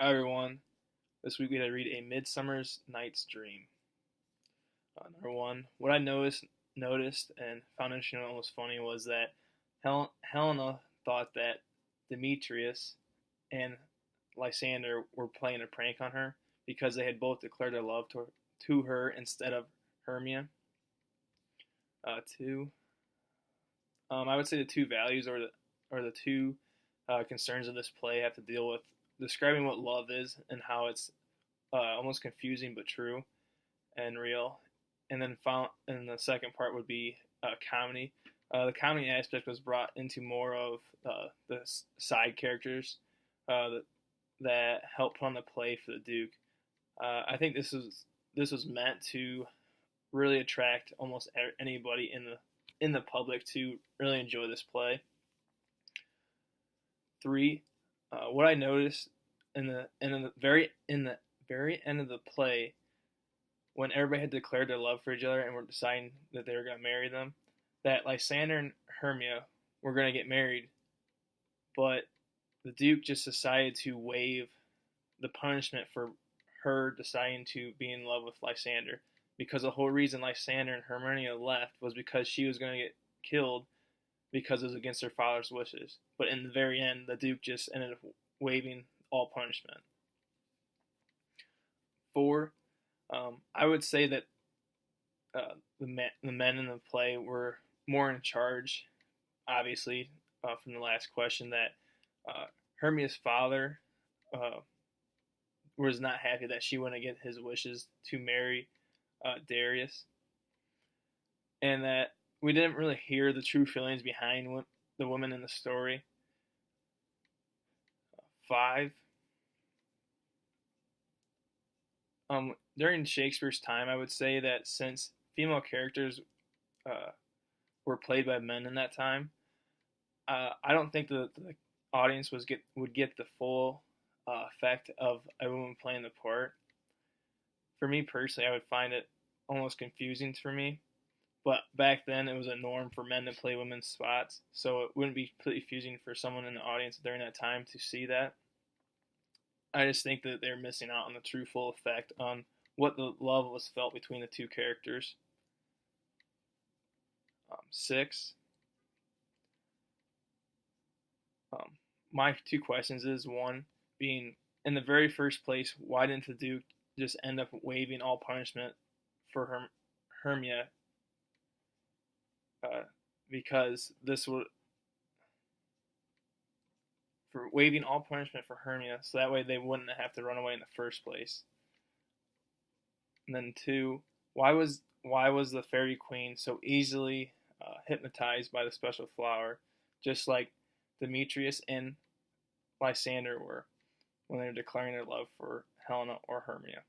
Hi everyone. This week we had to read A Midsummer's Night's Dream. Number one, what I noticed and found interesting and almost funny was that Helena thought that Demetrius and Lysander were playing a prank on her because they had both declared their love to her instead of Hermia. Two, I would say the two values or the two concerns of this play have to deal with describing what love is and how it's almost confusing but true and real. And then the second part would be comedy. The comedy aspect was brought into more of the side characters that helped put on the play for the Duke. I think this was meant to really attract almost anybody in the public to really enjoy this play. Three, what I noticed in the very end of the play, when everybody had declared their love for each other and were deciding that they were going to marry them, that Lysander and Hermia were going to get married, but the Duke just decided to waive the punishment for her deciding to be in love with Lysander, because the whole reason Lysander and Hermione left was because she was going to get killed because it was against her father's wishes. But in the very end, the Duke just ended up waiving all punishment. Four, I would say that the men in the play were more in charge, obviously, from the last question, that Hermia's father was not happy that she wouldn't get his wishes to marry Darius, and that we didn't really hear the true feelings behind the women in the story. Five, during Shakespeare's time, I would say that since female characters were played by men in that time, I don't think the audience would get the full effect of a woman playing the part. For me personally, I would find it almost confusing for me. But back then, it was a norm for men to play women's spots, so it wouldn't be completely confusing for someone in the audience during that time to see that. I just think that they're missing out on the true full effect on what the love was felt between the two characters. Six. My two questions is, one, being, in the very first place, why didn't the Duke just end up waiving all punishment for Hermia? Because this would, for waiving all punishment for Hermia, so that way they wouldn't have to run away in the first place. And then two, why was the Fairy Queen so easily hypnotized by the special flower, just like Demetrius and Lysander were when they were declaring their love for Helena or Hermia?